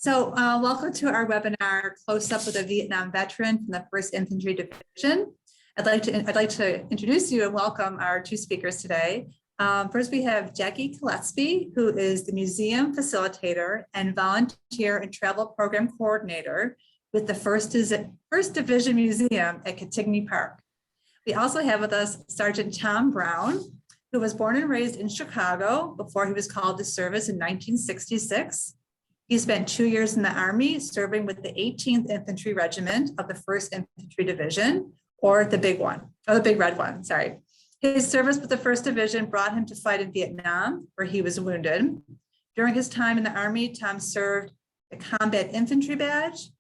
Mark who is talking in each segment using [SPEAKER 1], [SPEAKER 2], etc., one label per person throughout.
[SPEAKER 1] Welcome to our webinar, Close Up with a Vietnam Veteran from the 1st Infantry Division. I'd like to introduce you and welcome our two speakers today. First, we have Jackie Gillespie, who is the museum facilitator and volunteer and travel program coordinator with the 1st Division Museum at Cantini Park. We also have with us Sergeant Tom Brown, who was born and raised in Chicago before he was called to service in 1966. He spent 2 years in the Army serving with the 18th Infantry Regiment of the 1st Infantry Division, or the big one, or the big red one, sorry. His service with the 1st Division brought him to fight in Vietnam, where he was wounded. During his time in the Army, Tom served the Combat Infantry Badge.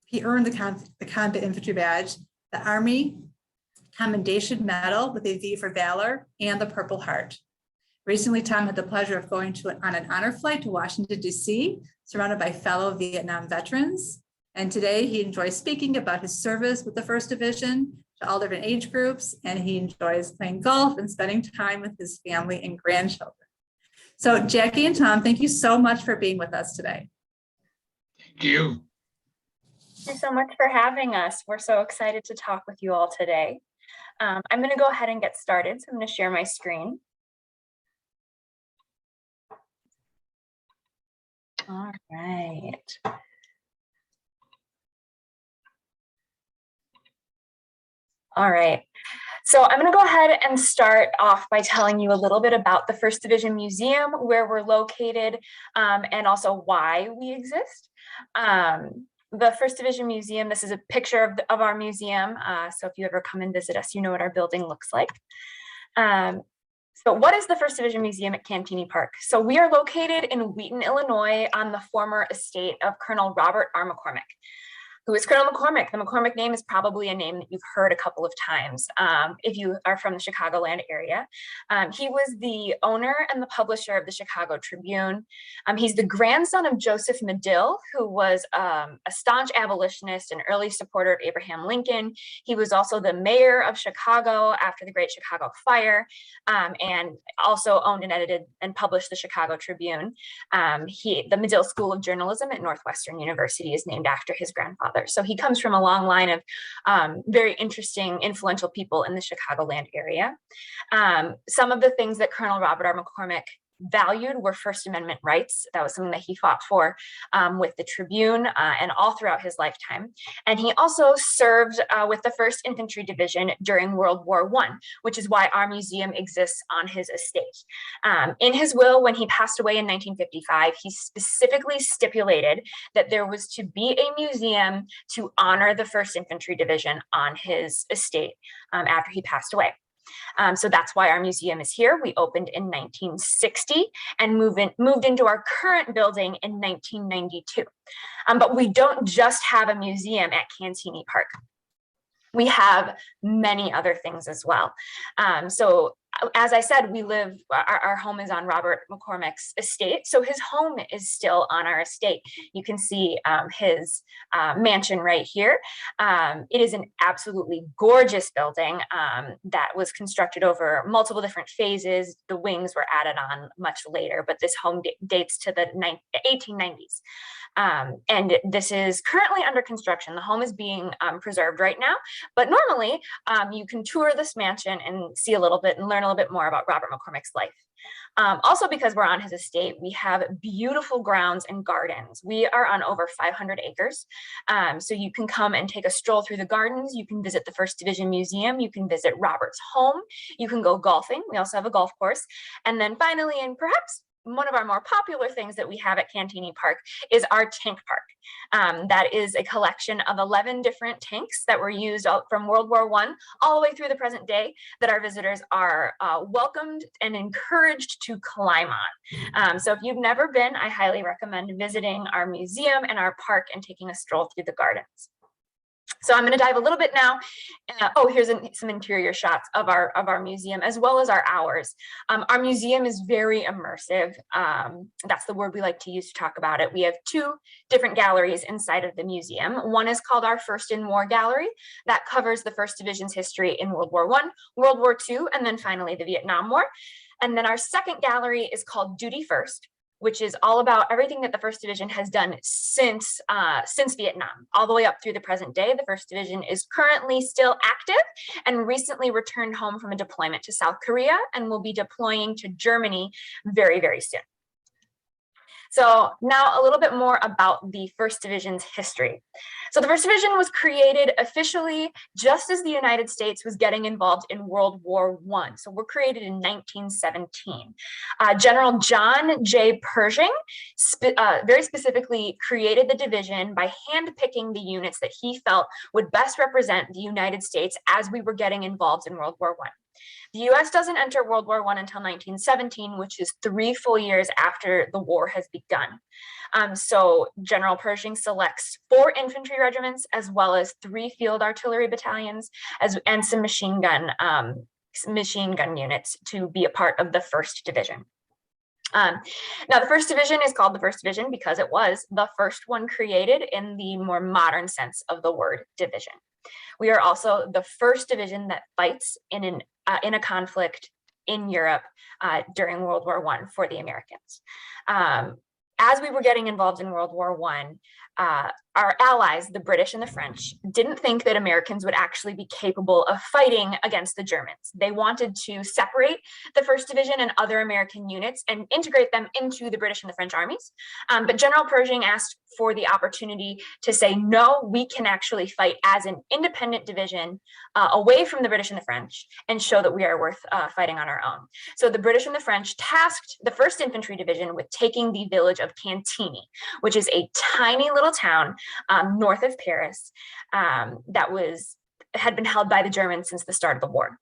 [SPEAKER 1] He earned the Combat Infantry Badge, the Army Commendation Medal with a V for Valor, and the Purple Heart. Recently, Tom had the pleasure of going on an honor flight to Washington, D.C., surrounded by fellow Vietnam veterans. And today he enjoys speaking about his service with the 1st Division to all different age groups, and he enjoys playing golf and spending time with his family and grandchildren. So Jackie and Tom, thank you so much for being with us today.
[SPEAKER 2] Thank you.
[SPEAKER 3] Thank you so much for having us. We're so excited to talk with you all today. I'm going to go ahead and get started. So I'm going to share my screen. All right. All right. So I'm going to go ahead and start off by telling you a little bit about the 1st Division Museum, where we're located, and also why we exist. The 1st Division Museum, this is a picture of our museum. So if you ever come and visit us, you know what our building looks like. So what is the 1st Division Museum at Cantini Park? So we are located in Wheaton, Illinois, on the former estate of Colonel Robert R. McCormick. Who is Colonel McCormick? The McCormick name is probably a name that you've heard a couple of times if you are from the Chicagoland area. He was the owner and the publisher of the Chicago Tribune. He's the grandson of Joseph Medill, who was a staunch abolitionist and early supporter of Abraham Lincoln. He was also the mayor of Chicago after the Great Chicago Fire, and also owned and edited and published the Chicago Tribune. The Medill School of Journalism at Northwestern University is named after his grandfather. So he comes from a long line of very interesting, influential people in the Chicagoland area. Some of the things that Colonel Robert R. McCormick valued were First Amendment rights. That was something that he fought for with the Tribune and all throughout his lifetime. And he also served with the 1st Infantry Division during World War I, which is why our museum exists on his estate. In his will, when he passed away in 1955, he specifically stipulated that there was to be a museum to honor the 1st Infantry Division on his estate after he passed away. So that's why our museum is here. We opened in 1960 and moved into our current building in 1992. But we don't just have a museum at Cantini Park. We have many other things as well. So as I said, our home is on Robert McCormick's estate. So his home is still on our estate. You can see his mansion right here. It is an absolutely gorgeous building that was constructed over multiple different phases. The wings were added on much later, but this home dates to the 1890s. And this is currently under construction. The home is being preserved right now, but normally you can tour this mansion and see a little bit and learn a little bit more about Robert McCormick's life. Also, because we're on his estate, we have beautiful grounds and gardens. We are on over 500 acres. So you can come and take a stroll through the gardens. You can visit the 1st Division Museum. You can visit Robert's home. You can go golfing. We also have a golf course. And then finally, and perhaps one of our more popular things that we have at Cantini Park is our tank park. That is a collection of 11 different tanks that were used from World War I all the way through the present day that our visitors are welcomed and encouraged to climb on. So if you've never been, I highly recommend visiting our museum and our park and taking a stroll through the gardens. So I'm going to dive a little bit now. Here's some interior shots of our museum as well as our hours. Our museum is very immersive. That's the word we like to use to talk about it. We have 2 different galleries inside of the museum. One is called our First in War Gallery. That covers the 1st Division's history in World War I, World War II, and then finally the Vietnam War. And then our second gallery is called Duty First, which is all about everything that the 1st Division has done since Vietnam, all the way up through the present day. The 1st Division is currently still active and recently returned home from a deployment to South Korea and will be deploying to Germany very, very soon. So now a little bit more about the 1st Division's history. So the 1st Division was created officially just as the United States was getting involved in World War I. So we're created in 1917. General John J. Pershing very specifically created the division by handpicking the units that he felt would best represent the United States as we were getting involved in World War I. The US doesn't enter World War I until 1917, which is 3 full years after the war has begun. So General Pershing selects 4 infantry regiments, as well as 3 field artillery battalions, and some machine gun units to be a part of the 1st Division. Now, the 1st Division is called the 1st Division because it was the first one created in the more modern sense of the word division. We are also the 1st Division that fights in a conflict in Europe during World War I for the Americans. As we were getting involved in World War I, our allies, the British and the French, didn't think that Americans would actually be capable of fighting against the Germans. They wanted to separate the 1st Division and other American units and integrate them into the British and the French armies. But General Pershing asked for the opportunity to say, no, we can actually fight as an independent division away from the British and the French and show that we are worth fighting on our own. So the British and the French tasked the 1st Infantry Division with taking the village of Cantini, which is a tiny little town north of Paris that had been held by the Germans since the start of the war.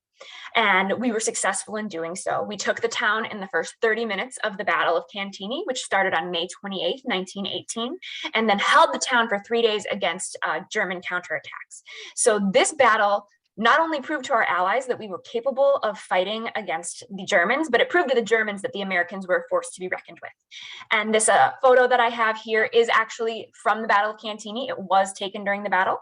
[SPEAKER 3] And we were successful in doing so. We took the town in the first 30 minutes of the Battle of Cantini, which started on May 28, 1918, and then held the town for 3 days against German counterattacks. So this battle not only proved to our allies that we were capable of fighting against the Germans, but it proved to the Germans that the Americans were a force to be reckoned with. And this photo that I have here is actually from the Battle of Cantini. It was taken during the battle,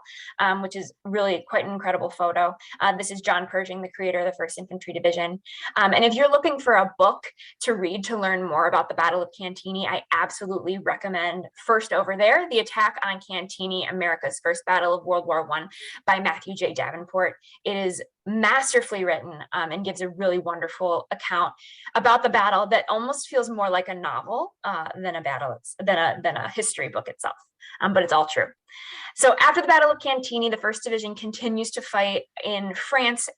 [SPEAKER 3] which is really quite an incredible photo. This is John Pershing, the creator of the 1st Infantry Division. And if you're looking for a book to read to learn more about the Battle of Cantini, I absolutely recommend First Over There, The Attack on Cantini, America's First Battle of World War I by Matthew J. Davenport. It is masterfully written and gives a really wonderful account about the battle that almost feels more like a novel than a history book itself, but it's all true. So after the Battle of Cantini, the 1st Division continues to fight in France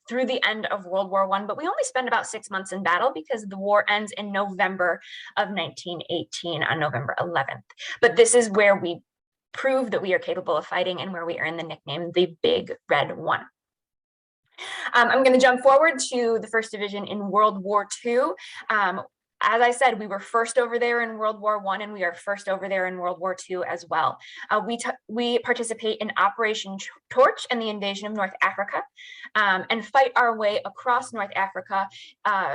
[SPEAKER 3] through the end of World War I, but we only spend about 6 months in battle because the war ends in November of 1918 on November 11th. But this is where we prove that we are capable of fighting and where we earn the nickname the Big Red One. I'm going to jump forward to the 1st Division in World War II. As I said, we were first over there in World War I, and we are first over there in World War II as well. We participate in Operation Torch and the invasion of North Africa, and fight our way across North Africa,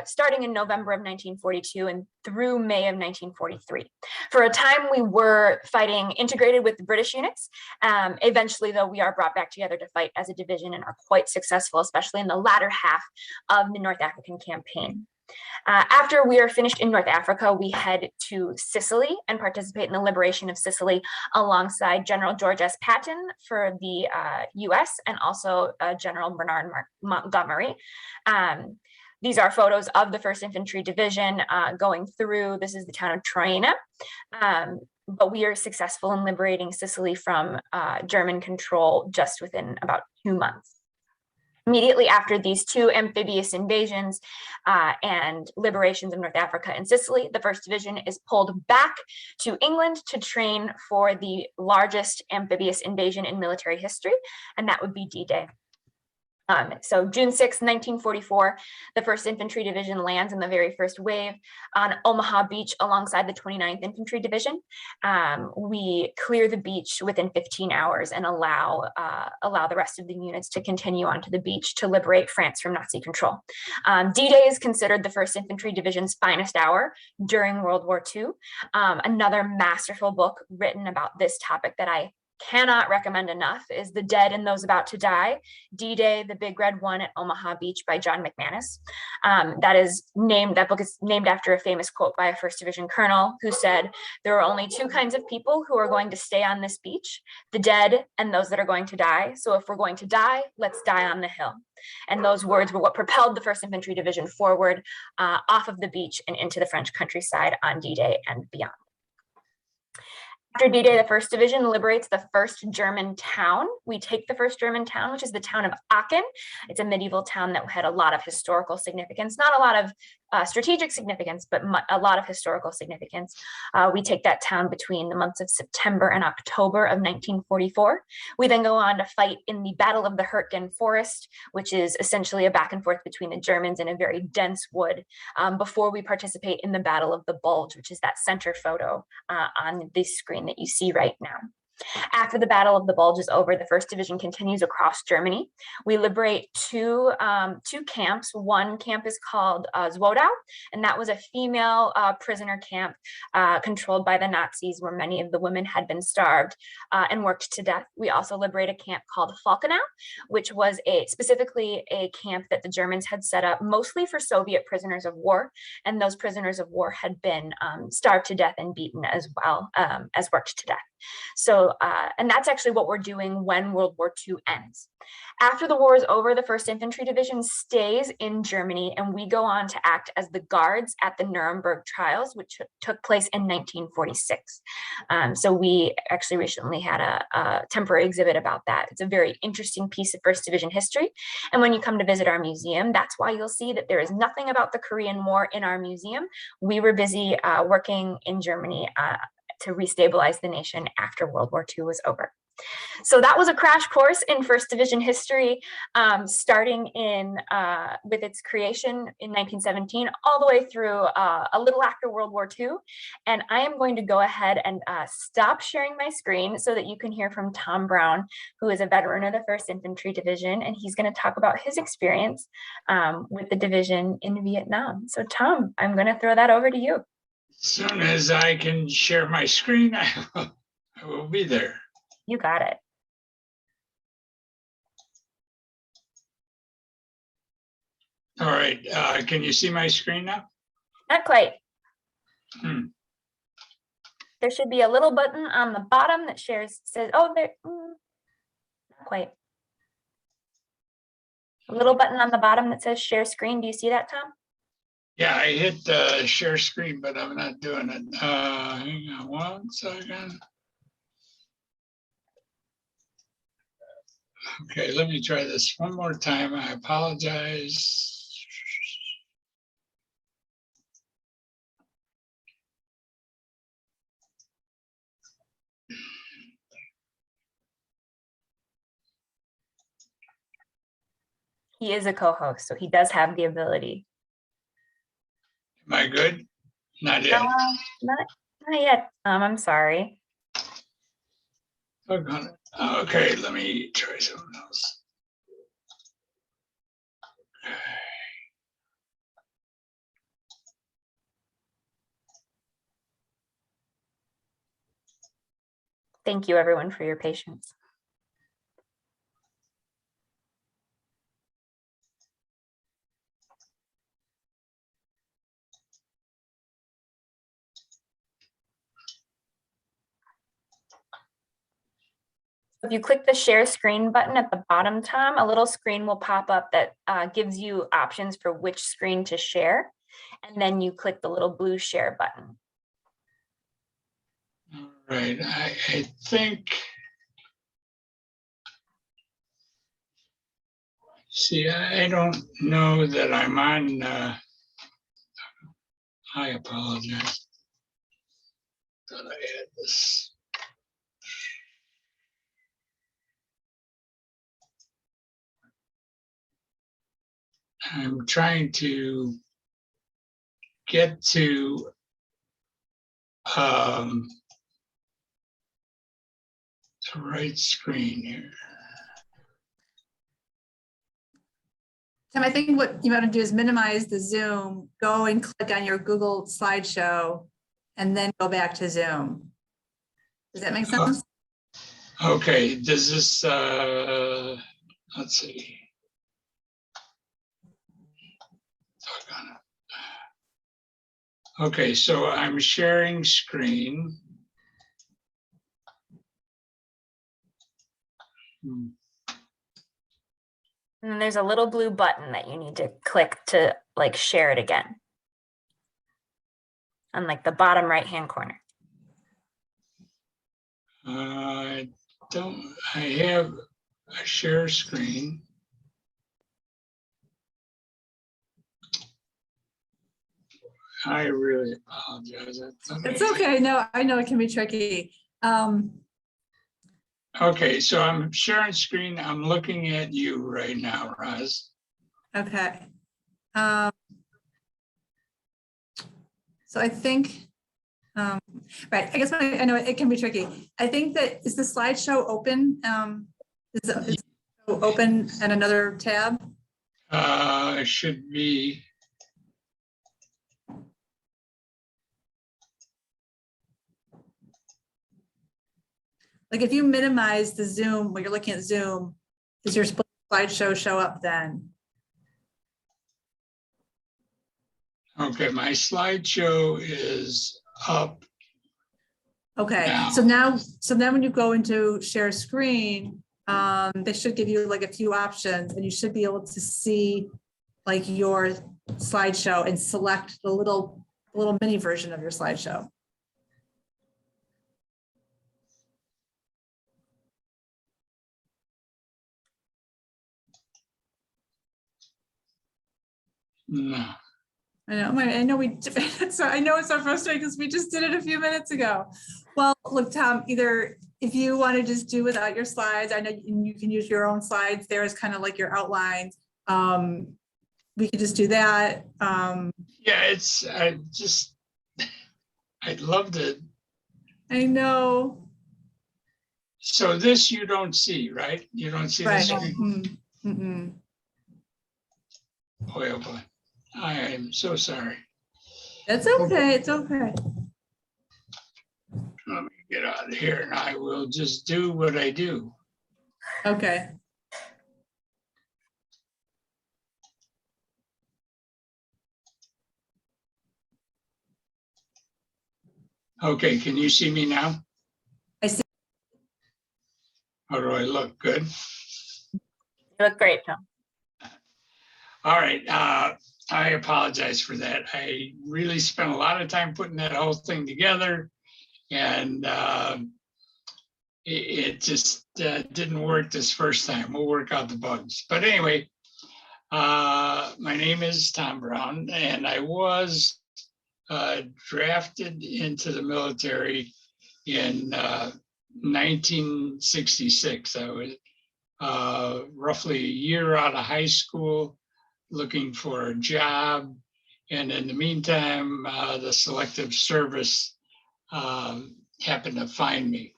[SPEAKER 3] starting in November of 1942 and through May of 1943. For a time, we were fighting integrated with the British units. Eventually, though, we are brought back together to fight as a division and are quite successful, especially in the latter half of the North African campaign. After we are finished in North Africa, we head to Sicily and participate in the liberation of Sicily alongside General George S. Patton for the US and also General Bernard Montgomery. These are photos of the 1st Infantry Division going through. This is the town of Troina. But we are successful in liberating Sicily from German control just within about 2 months. Immediately after these 2 amphibious invasions and liberations of North Africa and Sicily, the 1st Division is pulled back to England to train for the largest amphibious invasion in military history, and that would be D-Day. So June 6, 1944, the 1st Infantry Division lands in the very first wave on Omaha Beach alongside the 29th Infantry Division. We clear the beach within 15 hours and allow the rest of the units to continue onto the beach to liberate France from Nazi control. D-Day is considered the 1st Infantry Division's finest hour during World War II. Another masterful book written about this topic that I cannot recommend enough is The Dead and Those About to Die, D-Day, The Big Red One at Omaha Beach by John McManus. That book is named after a famous quote by a 1st Division colonel who said, "There are only 2 kinds of people who are going to stay on this beach, the dead and those that are going to die. So if we're going to die, let's die on the hill." And those words were what propelled the 1st Infantry Division forward off of the beach and into the French countryside on D-Day and beyond. After D-Day, the 1st Division liberates the first German town. We take the first German town, which is the town of Aachen. It's a medieval town that had a lot of historical significance, not a lot of strategic significance, but a lot of historical significance. We take that town between the months of September and October of 1944. We then go on to fight in the Battle of the Hurtgen Forest, which is essentially a back and forth between the Germans in a very dense wood, before we participate in the Battle of the Bulge, which is that center photo on the screen that you see right now. After the Battle of the Bulge is over, the 1st Division continues across Germany. We liberate two camps. One camp is called Zwodow, and that was a female prisoner camp controlled by the Nazis, where many of the women had been starved and worked to death. We also liberate a camp called Falkenau, which was specifically a camp that the Germans had set up mostly for Soviet prisoners of war, and those prisoners of war had been starved to death and beaten as well as worked to death. So, and that's actually what we're doing when World War II ends. After the war is over, the 1st Infantry Division stays in Germany, and we go on to act as the guards at the Nuremberg Trials, which took place in 1946. So we actually recently had a temporary exhibit about that. It's a very interesting piece of 1st Division history. And when you come to visit our museum, that's why you'll see that there is nothing about the Korean War in our museum. We were busy working in Germany to restabilize the nation after World War II was over. So that was a crash course in 1st Division history, starting with its creation in 1917, all the way through a little after World War II. And I am going to go ahead and stop sharing my screen so that you can hear from Tom Brown, who is a veteran of the 1st Infantry Division, and he's going to talk about his experience with the division in Vietnam. So Tom, I'm going to throw that over to you.
[SPEAKER 2] As soon as I can share my screen, I will be there.
[SPEAKER 3] You got it.
[SPEAKER 2] All right. Can you see my screen now?
[SPEAKER 3] Not quite. There should be a little button on the bottom that says, oh, there, not quite. A little button on the bottom that says share screen. Do you see that, Tom?
[SPEAKER 2] Yeah, I hit share screen, but I'm not doing it. Hang on 1 second. Okay, let me try this one more time. I apologize.
[SPEAKER 3] He is a co-host, so he does have the ability.
[SPEAKER 2] Am I good? Not yet.
[SPEAKER 3] Not yet. I'm sorry.
[SPEAKER 2] Okay, let me try something else.
[SPEAKER 3] Thank you, everyone, for your patience. If you click the share screen button at the bottom, Tom, a little screen will pop up that gives you options for which screen to share. And then you click the little blue share button.
[SPEAKER 2] All right, I think. See, I don't know that I'm on. I apologize. Thought I had this. I'm trying to get to the right screen here.
[SPEAKER 1] Tim, I think what you want to do is minimize the Zoom, go and click on your Google slideshow, and then go back to Zoom. Does that make sense?
[SPEAKER 2] Okay, does this, let's see. Doggone it. Okay, so I'm sharing screen.
[SPEAKER 3] And then there's a little blue button that you need to click to like share it again. On like the bottom right-hand corner.
[SPEAKER 2] I have a share screen. I really apologize.
[SPEAKER 1] It's okay. No, I know it can be tricky.
[SPEAKER 2] Okay, so I'm sharing screen. I'm looking at you right now, Roz.
[SPEAKER 1] Okay. So I think, right, I guess I know it can be tricky. I think that, is the slideshow open? Is it open in another tab?
[SPEAKER 2] It should be.
[SPEAKER 1] Like if you minimize the Zoom, when you're looking at Zoom, does your slideshow show up then?
[SPEAKER 2] Okay, my slideshow is up.
[SPEAKER 1] Okay,
[SPEAKER 2] now.
[SPEAKER 1] so then when you go into share screen, they should give you like a few options and you should be able to see like your slideshow and select the little mini version of your slideshow.
[SPEAKER 2] No.
[SPEAKER 1] I know so I know it's so frustrating because we just did it a few minutes ago. Well, look, Tom, either if you want to just do without your slides, I know you can use your own slides there as kind of like your outlines. We could just do that.
[SPEAKER 2] Yeah, I'd love to.
[SPEAKER 1] I know.
[SPEAKER 2] So this you don't see, right? You don't see
[SPEAKER 1] Right.
[SPEAKER 2] the screen?
[SPEAKER 1] Mm-mm.
[SPEAKER 2] Boy, oh boy. I am so sorry.
[SPEAKER 1] It's okay. It's okay.
[SPEAKER 2] Let me get out of here and I will just do what I do.
[SPEAKER 1] Okay.
[SPEAKER 2] Okay, can you see me now?
[SPEAKER 1] I see.
[SPEAKER 2] How do I look? Good.
[SPEAKER 3] You look great, Tom.
[SPEAKER 2] All right. I apologize for that. I really spent a lot of time putting that whole thing together, and it just didn't work this first time. We'll work out the bugs. But anyway, my name is Tom Brown, and I was drafted into the military in 1966. I was roughly a year out of high school, looking for a job. And in the meantime, the Selective Service happened to find me.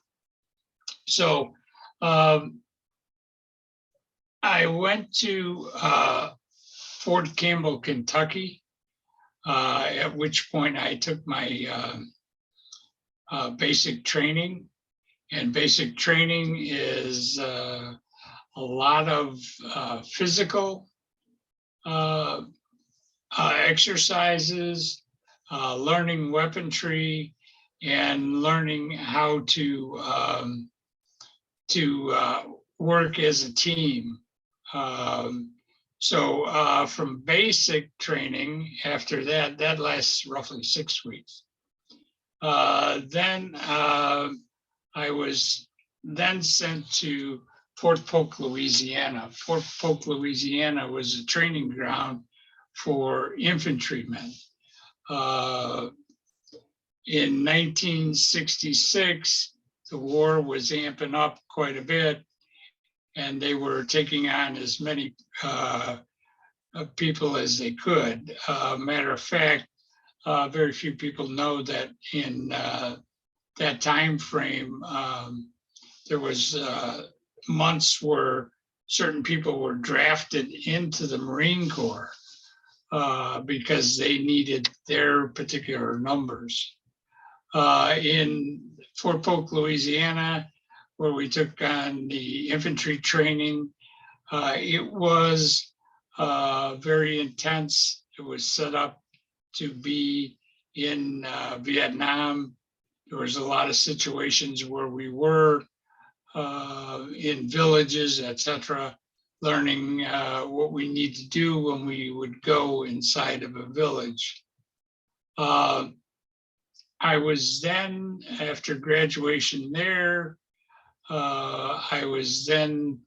[SPEAKER 2] So I went to Fort Campbell, Kentucky, at which point I took my basic training. And basic training is a lot of physical exercises, learning weaponry, and learning how to work as a team. So from basic training, after that lasts roughly 6 weeks. Then I was then sent to Fort Polk, Louisiana. Fort Polk, Louisiana was a training ground for infantrymen. In 1966, the war was amping up quite a bit, and they were taking on as many people as they could. Matter of fact, very few people know that in that time frame, there was months where certain people were drafted into the Marine Corps because they needed their particular numbers. In Fort Polk, Louisiana, where we took on the infantry training. It was very intense. It was set up to be in Vietnam. There was a lot of situations where we were in villages, etc., learning what we need to do when we would go inside of a village. I was then, after graduation there, I was then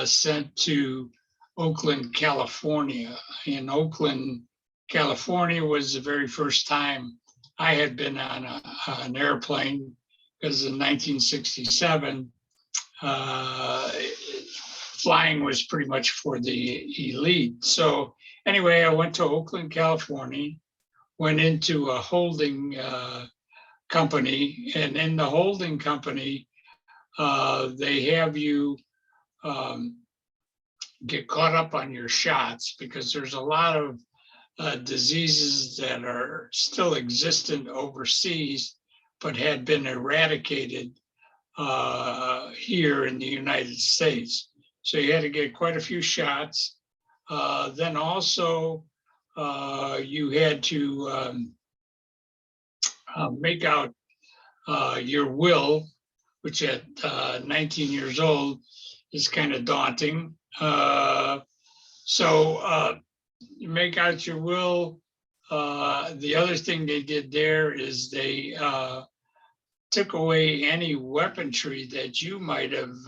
[SPEAKER 2] sent to Oakland, California. In Oakland, California was the very first time I had been on an airplane, because in 1967, flying was pretty much for the elite. So anyway, I went to Oakland, California, went into a holding company, and in the holding company, they have you get caught up on your shots, because there's a lot of diseases that are still existent overseas, but had been eradicated here in the United States. So you had to get quite a few shots. Then also you had to make out your will, which at 19 years old is kind of daunting. So you make out your will. The other thing they did there is they took away any weaponry that you might have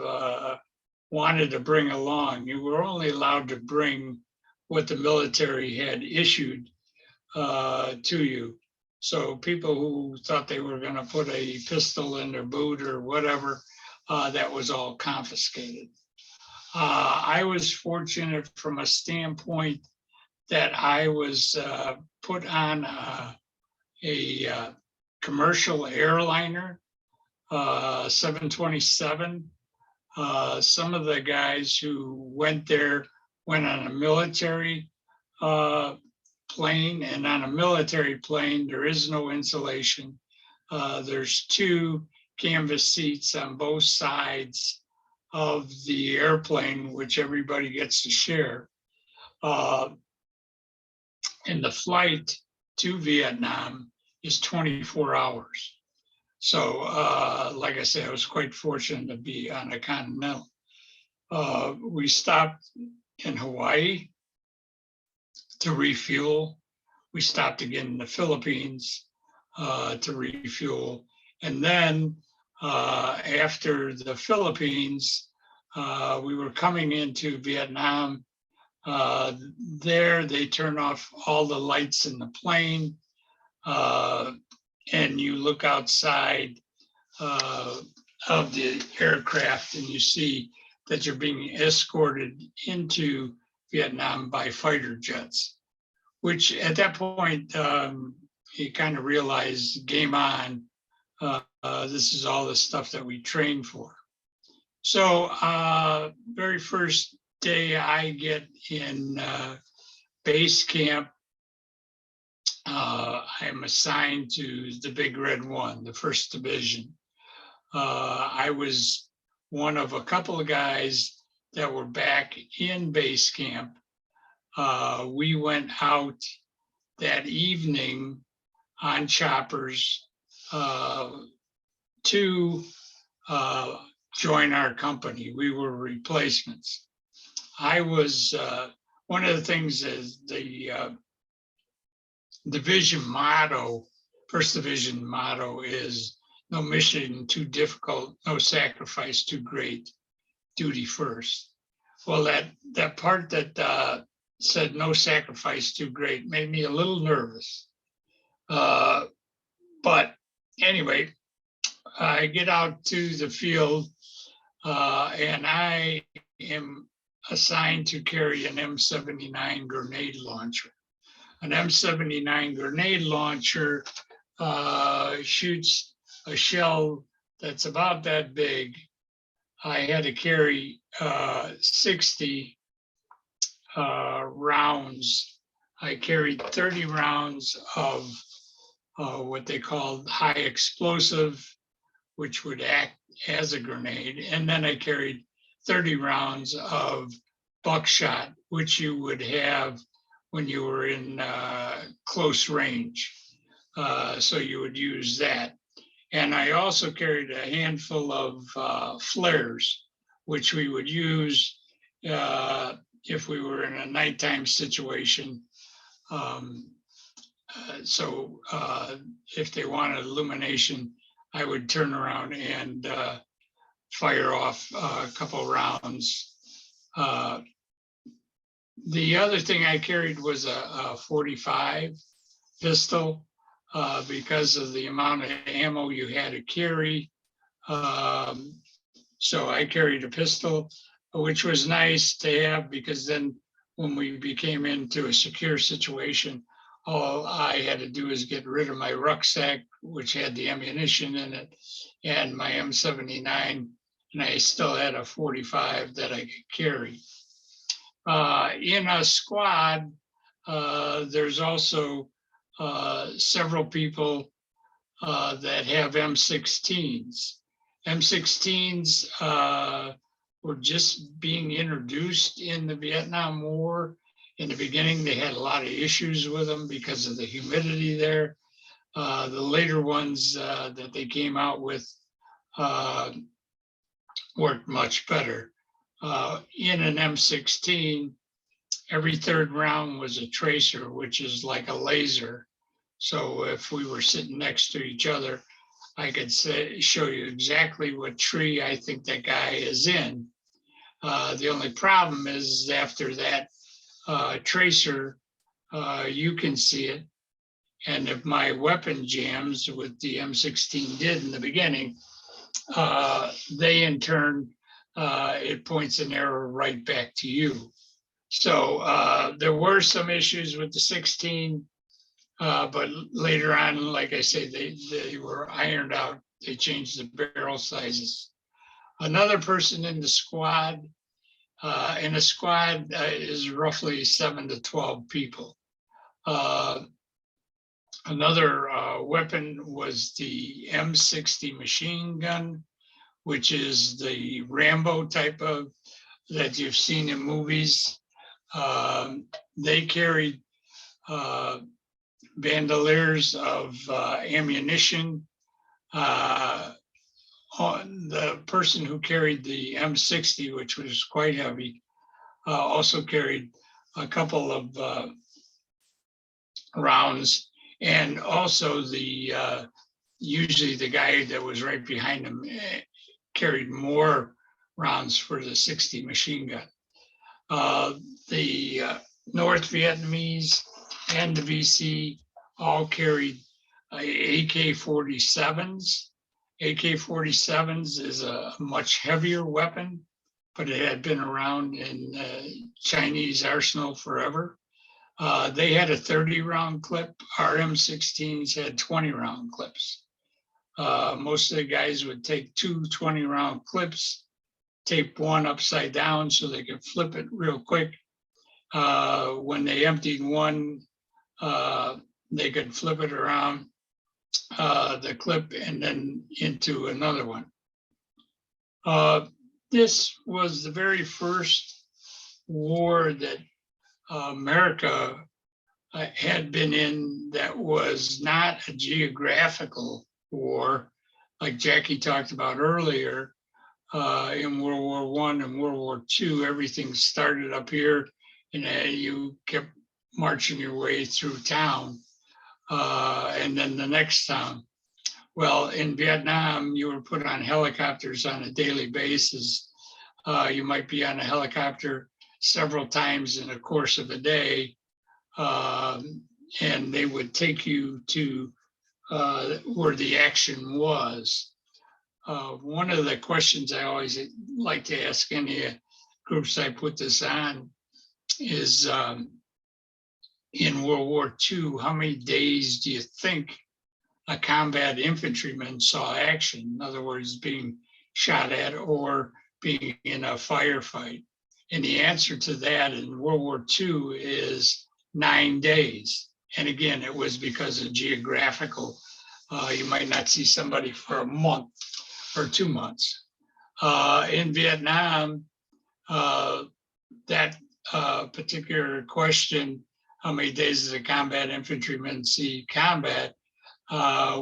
[SPEAKER 2] wanted to bring along. You were only allowed to bring what the military had issued to you. So people who thought they were going to put a pistol in their boot or whatever, that was all confiscated. I was fortunate from a standpoint that I was put on a commercial airliner, 727. Some of the guys who went there went on a military plane, and on a military plane, there is no insulation. There's two canvas seats on both sides of the airplane, which everybody gets to share. And the flight to Vietnam is 24 hours. So, like I said, I was quite fortunate to be on a Continental. We stopped in Hawaii to refuel. We stopped again in the Philippines to refuel. And then after the Philippines, we were coming into Vietnam. There, they turn off all the lights in the plane, and you look outside of the aircraft and you see that you're being escorted into Vietnam by fighter jets, which at that point, you kind of realize, game on, this is all the stuff that we train for. So very first day I get in base camp, I'm assigned to the Big Red One, the 1st Division. I was one of a couple of guys that were back in base camp. We went out that evening on choppers to join our company. We were replacements. I was, one of the things is the division motto, 1st Division motto is no mission too difficult, no sacrifice too great, duty first. Well, that part that said no sacrifice too great made me a little nervous. But anyway, I get out to the field and I am assigned to carry an M79 Grenade Launcher. An M79 Grenade Launcher shoots a shell that's about that big. I had to carry 60 rounds. I carried 30 rounds of what they called high explosive, which would act as a grenade. And then I carried 30 rounds of buckshot, which you would have when you were in close range. So you would use that. And I also carried a handful of flares, which we would use if we were in a nighttime situation. So if they wanted illumination, I would turn around and fire off a couple rounds. The other thing I carried was a 45 pistol because of the amount of ammo you had to carry. So I carried a pistol, which was nice to have because then when we became into a secure situation, all I had to do is get rid of my rucksack, which had the ammunition in it, and my M79, and I still had a 45 that I could carry. In a squad, there's also several people that have M16s. M16s were just being introduced in the Vietnam War. In the beginning, they had a lot of issues with them because of the humidity there. The later ones that they came out with worked much better. In an M16, every third round was a tracer, which is like a laser. So if we were sitting next to each other, I could show you exactly what tree I think that guy is in. The only problem is after that tracer, you can see it. And if my weapon jams, with the M16 did in the beginning, they in turn, it points an arrow right back to you. So there were some issues with the 16, but later on, like I say, they were ironed out. They changed the barrel sizes. Another person in the squad, is roughly 7 to 12 people. Another weapon was the M60 Machine Gun, which is the Rambo type of that you've seen in movies. They carried bandoliers of ammunition. The person who carried the M60, which was quite heavy, also carried a couple of rounds, and also usually the guy that was right behind him carried more rounds for the 60 machine gun. The North Vietnamese and the VC all carried AK-47s. AK-47s is a much heavier weapon, but it had been around in the Chinese arsenal forever. They had a 30-round clip. Our M16s had 20-round clips. Most of the guys would take two 20-round clips, tape one upside down so they could flip it real quick. When they emptied one, they could flip it around the clip and then into another one. This was the very first war that America had been in that was not a geographical war, like Jackie talked about earlier. In World War I and World War II, everything started up here, and you kept marching your way through town, and then the next town. Well, in Vietnam, you were put on helicopters on a daily basis. You might be on a helicopter several times in the course of a day, and they would take you to where the action was. One of the questions I always like to ask any groups I put this on is, in World War II, how many days do you think a combat infantryman saw action? In other words, being shot at or being in a firefight. And the answer to that in World War II is 9 days. And again, it was because of geographical. You might not see somebody for a month. or 2 months. In Vietnam, that particular question, how many days does a combat infantryman see combat?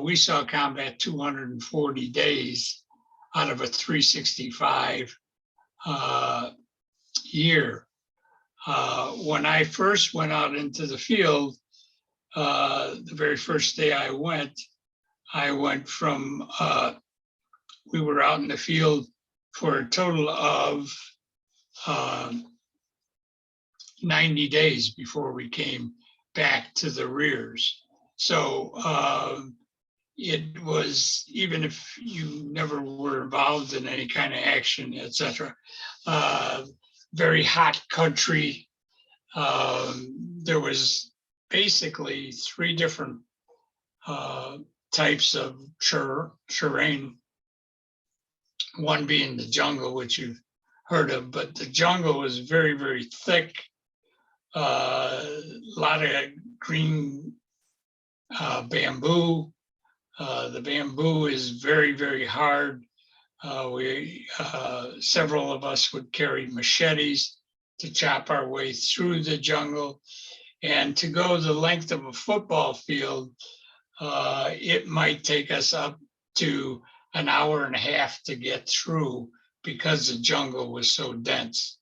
[SPEAKER 2] We saw combat 240 days out of a 365 year. When I first went out into the field, the very first day I went from, we were out in the field for a total of 90 days before we came back to the rears. So it was, even if you never were involved in any kind of action, etc., very hot country. There was basically 3 different types of terrain. One being the jungle, which you've heard of, but the jungle was very, very thick. A lot of green bamboo. The bamboo is very, very hard. Several of us would carry machetes to chop our way through the jungle. And to go the length of a football field, it might take us up to an hour and a half to get through because the jungle was so dense.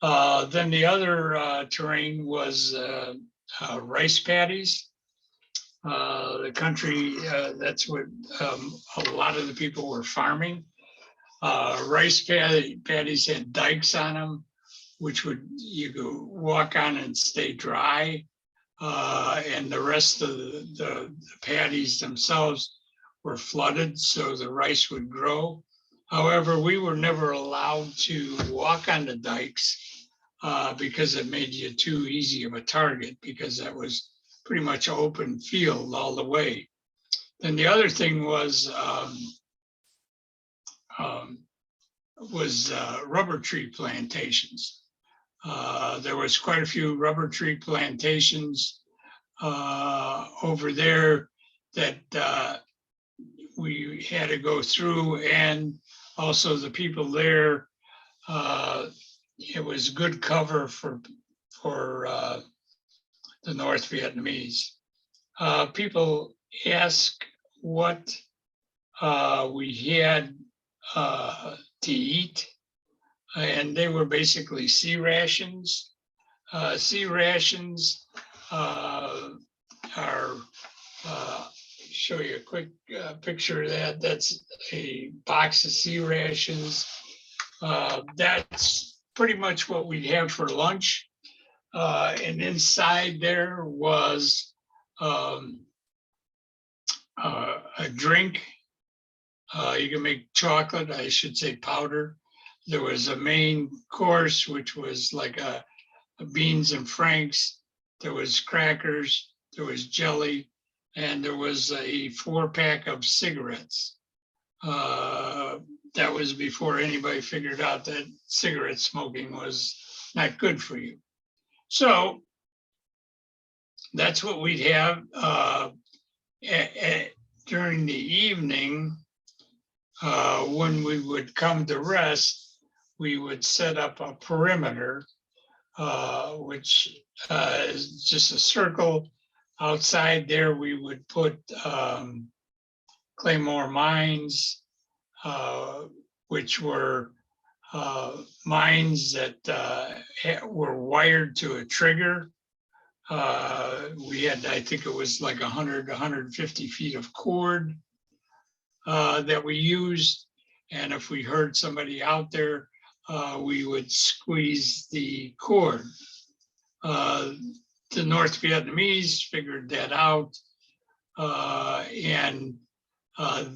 [SPEAKER 2] Then the other terrain was rice paddies. The country, that's what a lot of the people were farming. Rice paddies had dikes on them, which you could walk on and stay dry. And the rest of the paddies themselves were flooded, so the rice would grow. However, we were never allowed to walk on the dikes because it made you too easy of a target, because that was pretty much open field all the way. Then the other thing was rubber tree plantations. There was quite a few rubber tree plantations over there that we had to go through, and also the people there, it was good cover for the North Vietnamese. People ask what we had to eat, and they were basically sea rations. Sea rations are, show you a quick picture of that. That's a box of sea rations. That's pretty much what we'd have for lunch. And inside there was a drink. You can make chocolate, I should say powder. There was a main course, which was like a beans and franks. There was crackers, there was jelly, and there was a 4-pack of cigarettes. That was before anybody figured out that cigarette smoking was not good for you. So that's what we'd have. During the evening, when we would come to rest, we would set up a perimeter, which is just a circle. Outside there, we would put claymore mines, which were mines that were wired to a trigger. We had, I think it was like 100, 150 feet of cord that we used. And if we heard somebody out there, we would squeeze the cord. The North Vietnamese figured that out, and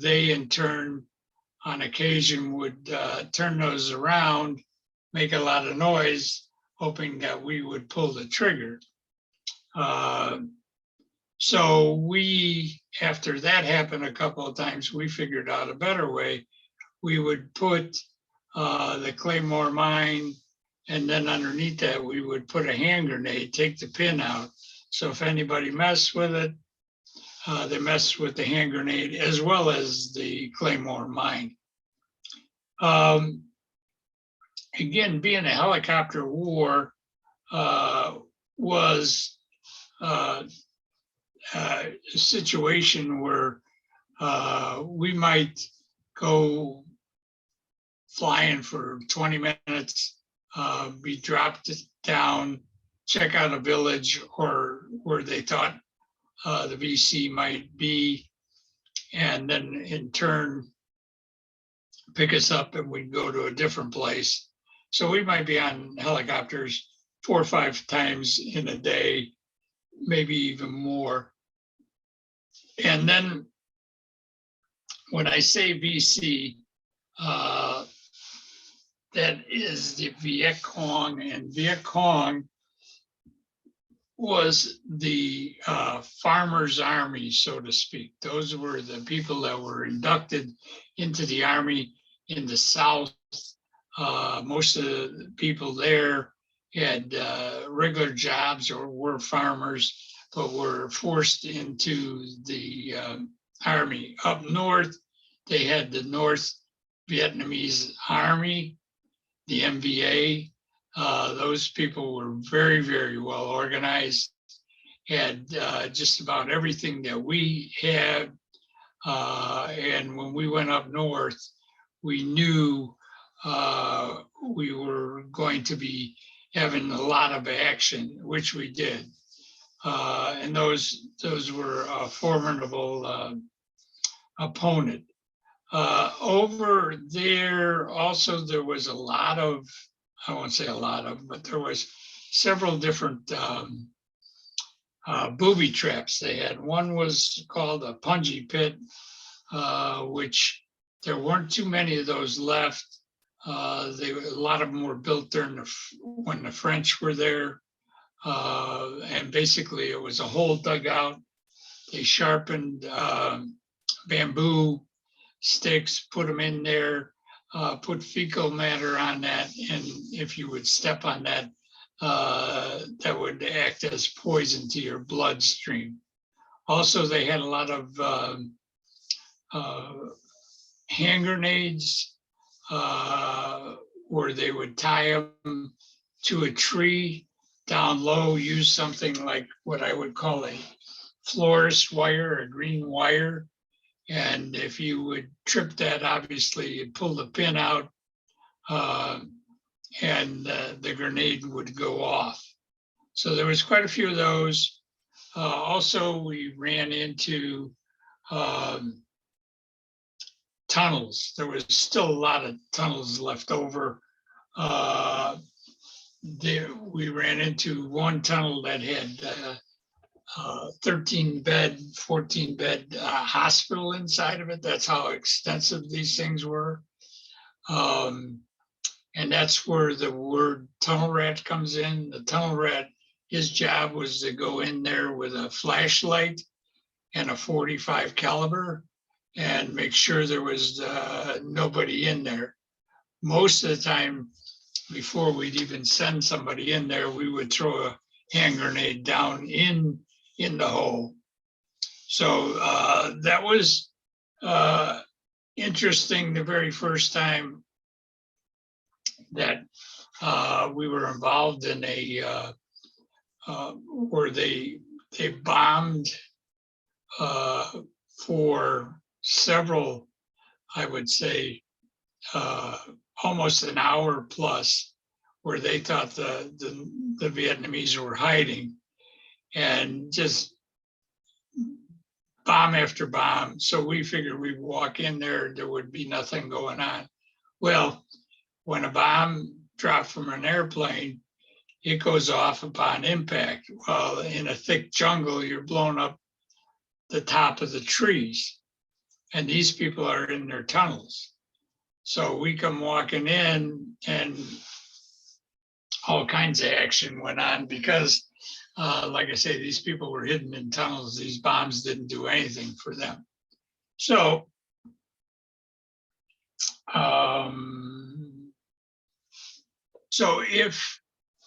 [SPEAKER 2] they in turn, on occasion, would turn those around, make a lot of noise, hoping that we would pull the trigger. So we, after that happened a couple of times, we figured out a better way. We would put the claymore mine, and then underneath that, we would put a hand grenade, take the pin out. So if anybody messed with it, They messed with the hand grenade as well as the Claymore mine. Again, being a helicopter war was a situation where we might go flying for 20 minutes, be dropped down, check out a village or where they thought the VC might be, and then in turn pick us up and we'd go to a different place. So we might be on helicopters 4 or 5 times in a day, maybe even more. And then when I say VC, that is the Vietcong, and Vietcong was the farmers' army, so to speak. Those were the people that were inducted into the army in the South. Most of the people there had regular jobs or were farmers, but were forced into the army. Up north, they had the North Vietnamese Army, the MVA. Those people were very, very well organized, had just about everything that we had. And when we went up north, we knew we were going to be having a lot of action, which we did. And those were a formidable opponent. Over there, also, there was a lot of, I won't say a lot of, but there was several different booby traps they had. One was called a punji pit, which there weren't too many of those left. A lot of them were built during when the French were there. And basically it was a whole dugout. They sharpened bamboo sticks, put them in there, put fecal matter on that, and if you would step on that, that would act as poison to your bloodstream. Also, they had a lot of hand grenades where they would tie them to a tree down low, use something like what I would call a florist wire, a green wire. And if you would trip that, obviously you'd pull the pin out and the grenade would go off. So there was quite a few of those. Also, we ran into tunnels. There was still a lot of tunnels left over. We ran into one tunnel that had 13-bed, 14-bed hospital inside of it. That's how extensive these things were. And that's where the word tunnel rat comes in. The tunnel rat, his job was to go in there with a flashlight and a .45 caliber and make sure there was nobody in there. Most of the time, before we'd even send somebody in there, we would throw a hand grenade down in the hole. So that was interesting the very first time that we were involved in a where they bombed for several, I would say, almost an hour plus, where they thought the Vietnamese were hiding, and just bomb after bomb. So we figured we'd walk in there would be nothing going on. Well, when a bomb dropped from an airplane, it goes off upon impact. Well, in a thick jungle, you're blowing up the top of the trees, and these people are in their tunnels. So we come walking in, and all kinds of action went on because, like I say, these people were hidden in tunnels. These bombs didn't do anything for them. So,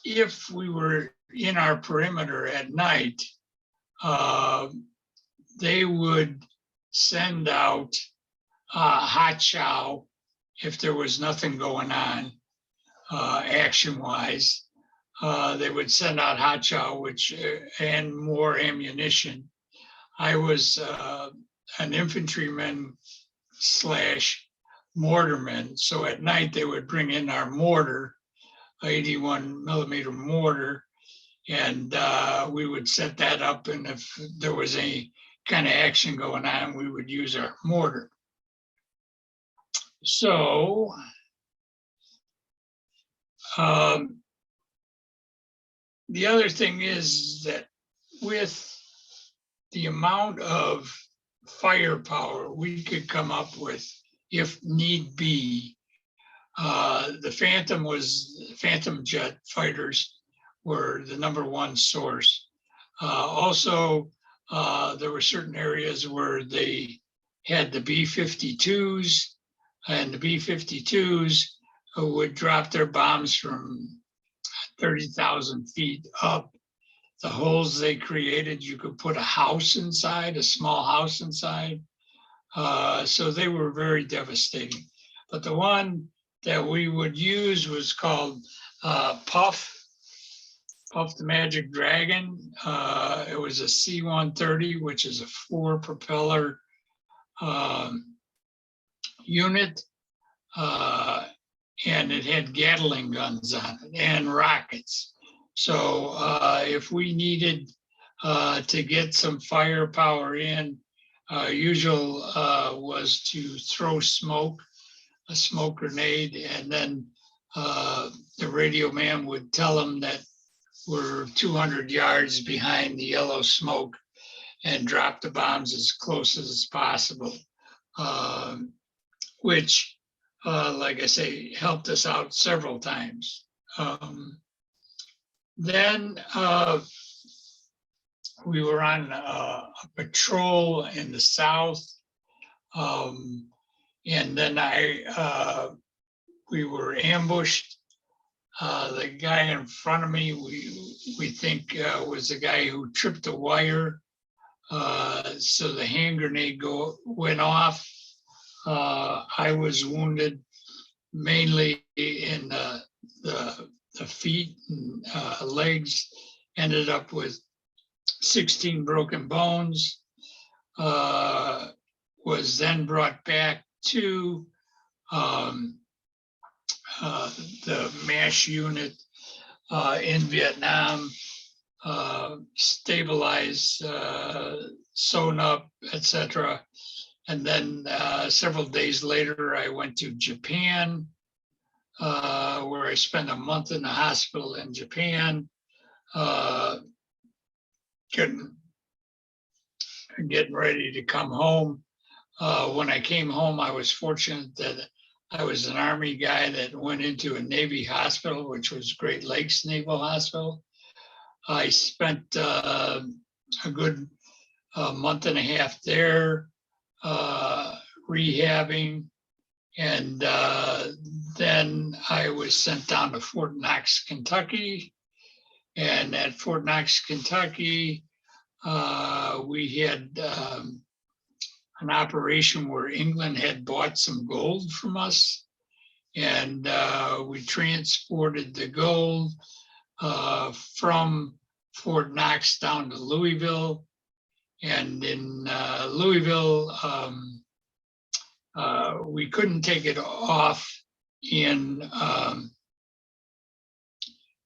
[SPEAKER 2] if we were in our perimeter at night, they would send out hot chow if there was nothing going on action-wise. They would send out hot chow, and more ammunition. I was an infantryman / mortarman, so at night they would bring in our mortar, 81 millimeter mortar, and we would set that up, and if there was any kind of action going on, we would use our mortar. So the other thing is that with the amount of firepower we could come up with, if need be, the Phantom jet fighters were the #1 source. Also, there were certain areas where they had the B-52s, and the B-52s would drop their bombs from 30,000 feet up. The holes they created, you could put a house inside, a small house inside. So they were very devastating. But the one that we would use was called Puff the Magic Dragon. It was a C-130, which is a 4-propeller unit. And it had Gatling guns on it and rockets. So if we needed to get some firepower in, usual was to throw a smoke grenade, and then the radio man would tell them that we're 200 yards behind the yellow smoke and drop the bombs as close as possible, which, like I say, helped us out several times. Then we were on a patrol in the south, and then we were ambushed. The guy in front of me, we think was the guy who tripped the wire, so the hand grenade went off. I was wounded mainly in the feet and legs, ended up with 16 broken bones, was then brought back to the MASH unit in Vietnam, stabilized, sewn up, etc. And then several days later, I went to Japan, where I spent a month in the hospital in Japan, getting ready to come home. When I came home, I was fortunate that I was an Army guy that went into a Navy hospital, which was Great Lakes Naval Hospital. I spent a good month and a half there, rehabbing, and then I was sent down to Fort Knox, Kentucky. And at Fort Knox, Kentucky, we had an operation where England had bought some gold from us, and we transported the gold from Fort Knox down to Louisville. And in Louisville, we couldn't take it off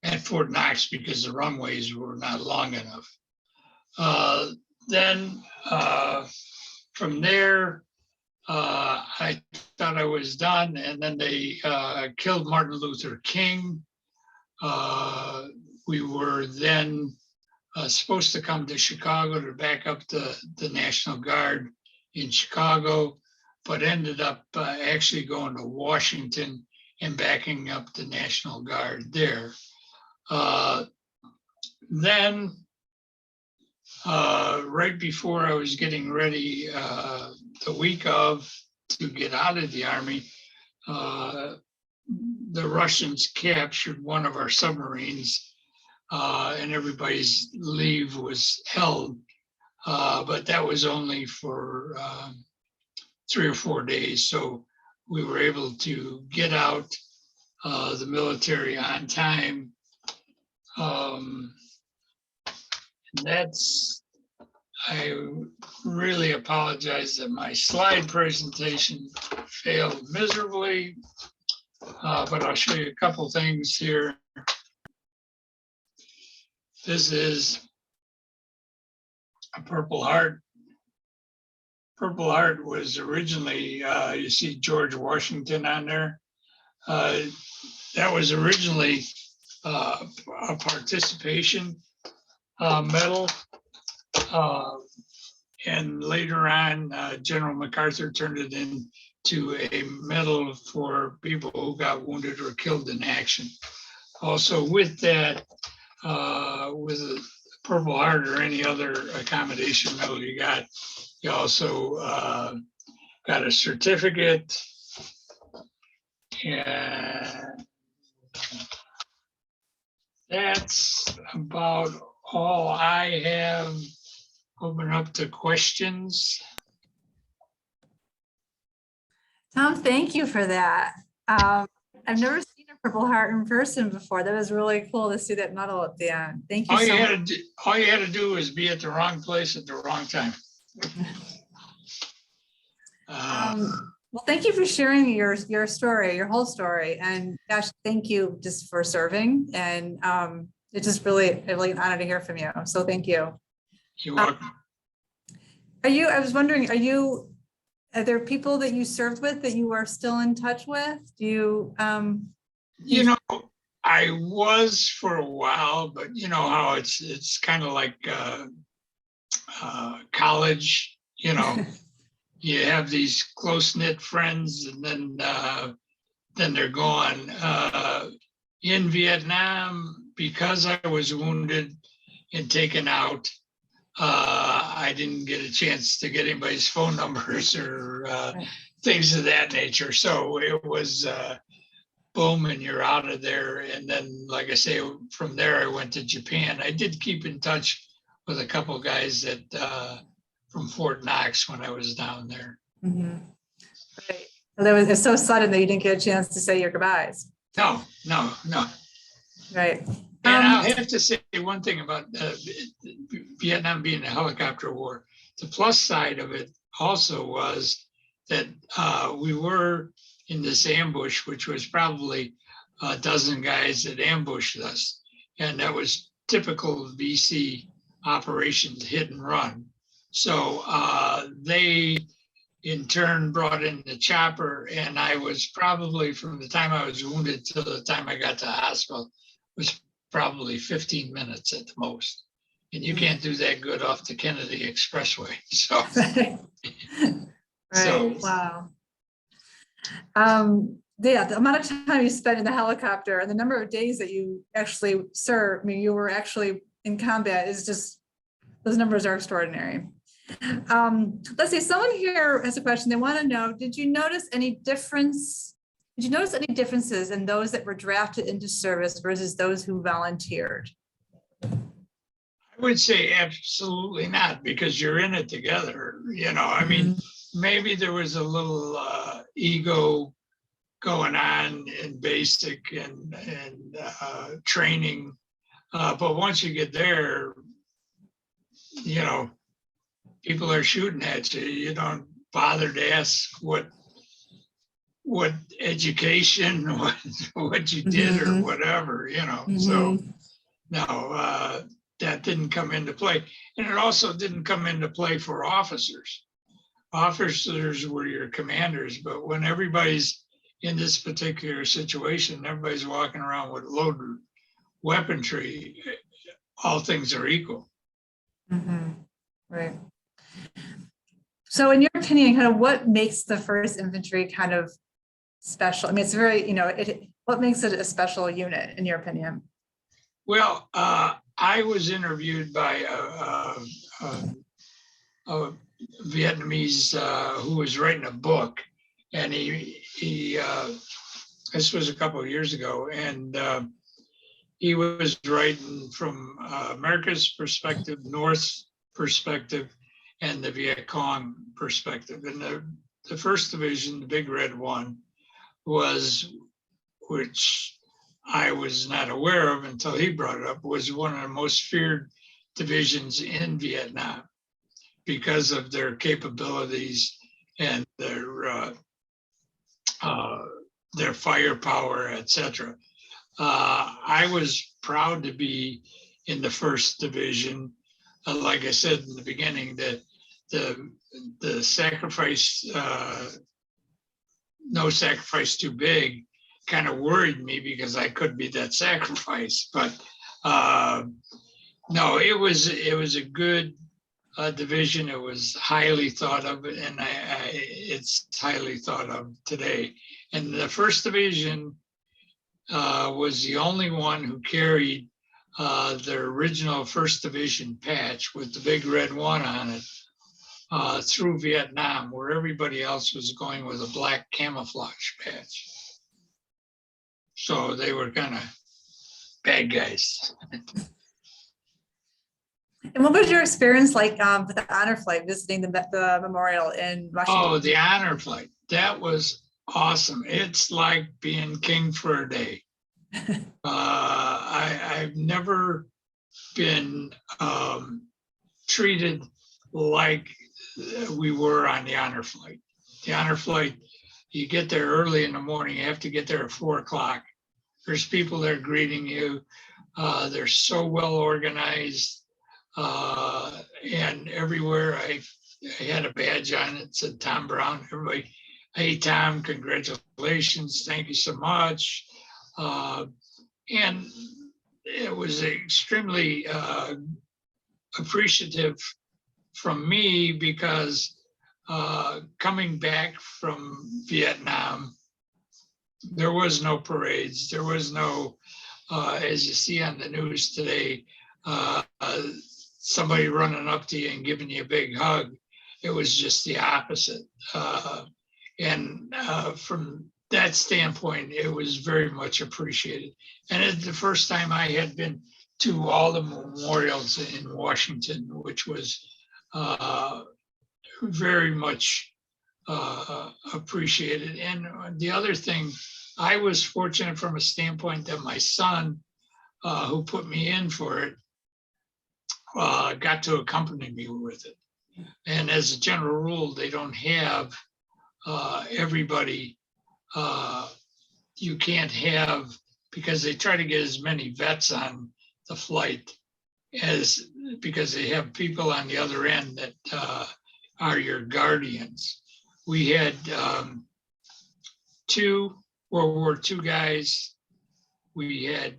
[SPEAKER 2] at Fort Knox because the runways were not long enough. Then from there, I thought I was done, and then they killed Martin Luther King. We were then supposed to come to Chicago to back up the National Guard in Chicago, but ended up actually going to Washington and backing up the National Guard there. Then, right before I was getting ready, the week of, to get out of the Army, the Russians captured one of our submarines, and everybody's leave was held. but that was only for 3 or 4 days. So we were able to get out the military on time. I really apologize that my slide presentation failed miserably, but I'll show you a couple things here. This is a Purple Heart. Purple Heart was originally, you see George Washington on there. That was originally a participation medal. And later on, General MacArthur turned it into a medal for people who got wounded or killed in action. Also with that, with a Purple Heart or any other accommodation medal you got, you also got a certificate. And that's about all I have. Open up to questions.
[SPEAKER 1] Tom, thank you for that. I've never seen a Purple Heart in person before. That was really cool to see that medal at the end. Thank you so much.
[SPEAKER 2] All you had to do was be at the wrong place at the wrong time.
[SPEAKER 1] Well, thank you for sharing your story, your whole story. And gosh, thank you just for serving. And it's just really an honor to hear from you. So thank you.
[SPEAKER 2] You're welcome.
[SPEAKER 1] I was wondering, are there people that you served with that you are still in touch with? Do you,
[SPEAKER 2] you know, I was for a while, but you know how it's kind of like college, you know, you have these close-knit friends and then they're gone. In Vietnam, because I was wounded and taken out, I didn't get a chance to get anybody's phone numbers or things of that nature. So it was boom, and you're out of there. And then, like I say, from there I went to Japan. I did keep in touch with a couple of guys that from Fort Knox when I was down there.
[SPEAKER 1] Mm-hmm. Right. Well, it's so sudden that you didn't get a chance to say your goodbyes.
[SPEAKER 2] No.
[SPEAKER 1] Right.
[SPEAKER 2] And I have to say one thing about Vietnam being a helicopter war. The plus side of it also was that we were in this ambush, which was probably a dozen guys that ambushed us. And that was typical VC operations, hit and run. So they in turn brought in the chopper, and I was probably, from the time I was wounded till the time I got to the hospital, was probably 15 minutes at the most. And you can't do that good off the Kennedy Expressway. So,
[SPEAKER 1] right. Wow. Yeah, the amount of time you spent in the helicopter and the number of days that you actually served, I mean, you were actually in combat, is just, those numbers are extraordinary. Let's see, someone here has a question. They want to know, did you notice any differences in those that were drafted into service versus those who volunteered?
[SPEAKER 2] I would say absolutely not, because you're in it together. You know, I mean, maybe there was a little ego going on in basic and training, but once you get there, you know, people are shooting at you. You don't bother to ask what education, what you did or whatever, you know. So no, that didn't come into play. And it also didn't come into play for officers. Officers were your commanders, but when everybody's in this particular situation, everybody's walking around with loaded weaponry, all things are equal.
[SPEAKER 1] Right. So in your opinion, kind of what makes the 1st Infantry kind of special? I mean, it's very, you know, what makes it a special unit in your opinion?
[SPEAKER 2] Well, I was interviewed by a Vietnamese who was writing a book, and he this was a couple of years ago, and he was writing from America's perspective, North's perspective and the Vietcong perspective. And the first division, the big red one, was, which I was not aware of until he brought it up, was one of the most feared divisions in Vietnam because of their capabilities and their firepower, etc. I was proud to be in the first division. Like I said in the beginning, that the sacrifice, no sacrifice too big, kind of worried me because I could be that sacrifice. But no, it was a good division. It was highly thought of, and it's highly thought of today. And the first division was the only one who carried their original first division patch with the big red one on it through Vietnam, where everybody else was going with a black camouflage patch. So they were kind of bad guys.
[SPEAKER 1] And what was your experience like with the honor flight, visiting the memorial in Washington?
[SPEAKER 2] Oh, the honor flight. That was awesome. It's like being king for a day. I've never been treated like we were on the honor flight. The honor flight, you get there early in the morning. You have to get there at 4 o'clock. There's people there greeting you. They're so well organized. And everywhere I had a badge on it, said Tom Brown. Everybody, hey Tom, congratulations, thank you so much. And it was extremely appreciative from me because coming back from Vietnam, there was no parades. There was no, as you see on the news today, somebody running up to you and giving you a big hug. It was just the opposite. And from that standpoint, it was very much appreciated. And it's the first time I had been to all the memorials in Washington, which was very much appreciated. And the other thing, I was fortunate from a standpoint that my son, who put me in for it, got to accompany me with it. And as a general rule, they don't have everybody. You can't have, because they try to get as many vets on the flight as, because they have people on the other end that are your guardians. We had 2 World War II guys. We had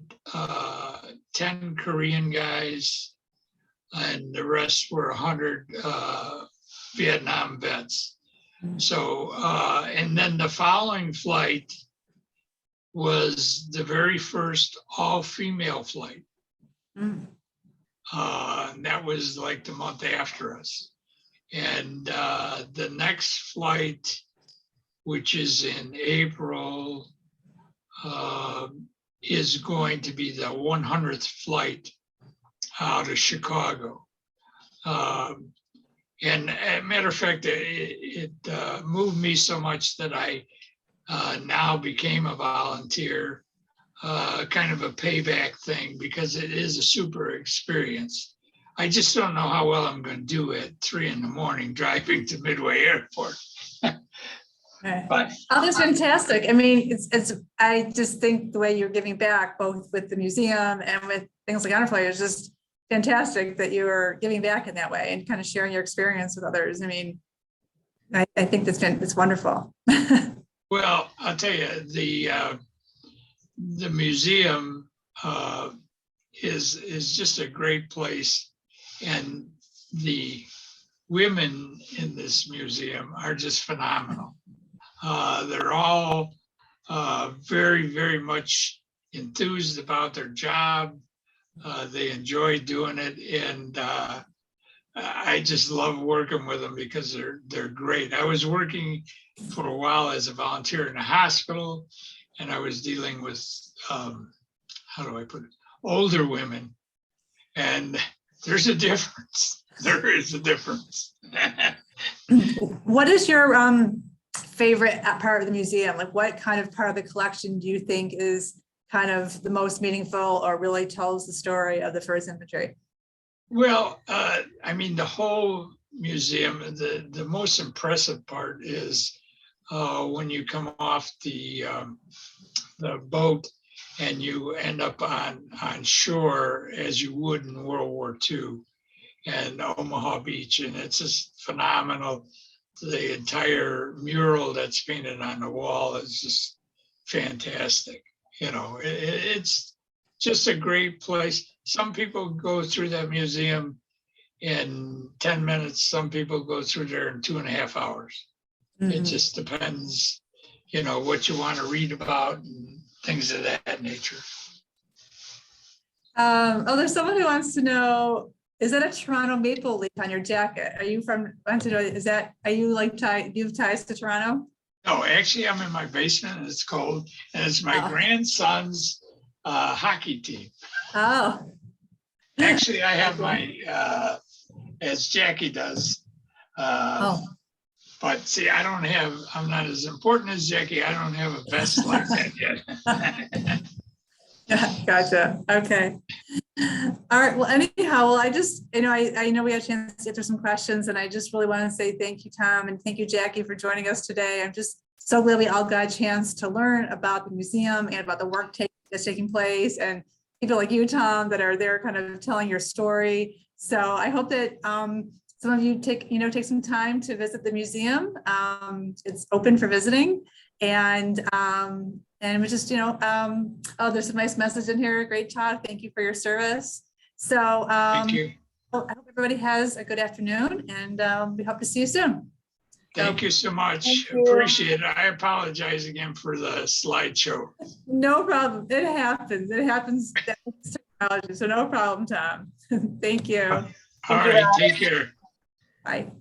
[SPEAKER 2] 10 Korean guys, and the rest were 100 Vietnam vets. So, and then the following flight was the very first all-female flight. And that was like the month after us. And the next flight, which is in April, is going to be the 100th flight out of Chicago. And as a matter of fact, it moved me so much that I now became a volunteer, kind of a payback thing, because it is a super experience. I just don't know how well I'm going to do at 3 in the morning driving to Midway Airport. But
[SPEAKER 1] oh, that's fantastic. I mean, I just think the way you're giving back, both with the museum and with things like honor flight, is just fantastic that you are giving back in that way and kind of sharing your experience with others. I mean, I think it's wonderful.
[SPEAKER 2] well, I'll tell you, the museum is just a great place, and the women in this museum are just phenomenal. They're all very, very much enthused about their job. They enjoy doing it, and I just love working with them because they're great. I was working for a while as a volunteer in a hospital, and I was dealing with how do I put it, older women, and there's a difference. There is a difference.
[SPEAKER 1] What is your favorite part of the museum? Like what kind of part of the collection do you think is kind of the most meaningful or really tells the story of the First Infantry?
[SPEAKER 2] Well, I mean, the whole museum, the most impressive part is when you come off the boat and you end up on shore as you would in World War II and Omaha Beach. And it's just phenomenal. The entire mural that's painted on the wall is just fantastic. You know, it's just a great place. Some people go through that museum in 10 minutes. Some people go through there in 2.5 hours. It just depends, you know, what you want to read about and things of that nature.
[SPEAKER 1] Oh, there's someone who wants to know, is that a Toronto Maple Leaf on your jacket? Are you from, I want to know, are you like, do you have ties to Toronto?
[SPEAKER 2] No, actually, I'm in my basement and it's cold, and it's my grandson's hockey team.
[SPEAKER 1] Oh.
[SPEAKER 2] Actually, I have my, as Jackie does. But see, I'm not as important as Jackie. I don't have a vest like that yet.
[SPEAKER 1] Gotcha. Okay. All right. Well, anyhow, well, I just, I know we had a chance to answer some questions, and I just really want to say thank you, Tom, and thank you, Jackie, for joining us today. I'm just so glad we all got a chance to learn about the museum and about the work that's taking place, and people like you, Tom, that are there kind of telling your story. So I hope that some of you take some time to visit the museum. It's open for visiting, and we just, oh, there's a nice message in here. Great talk. Thank you for your service. So
[SPEAKER 2] Thank you.
[SPEAKER 1] I hope everybody has a good afternoon, and we hope to see you soon.
[SPEAKER 2] Thank you so much.
[SPEAKER 3] You.
[SPEAKER 2] Appreciate it. I apologize again for the slideshow.
[SPEAKER 1] No problem. It happens. It happens. That's technology. So no problem, Tom. Thank you.
[SPEAKER 2] All right. Take care.
[SPEAKER 1] Bye.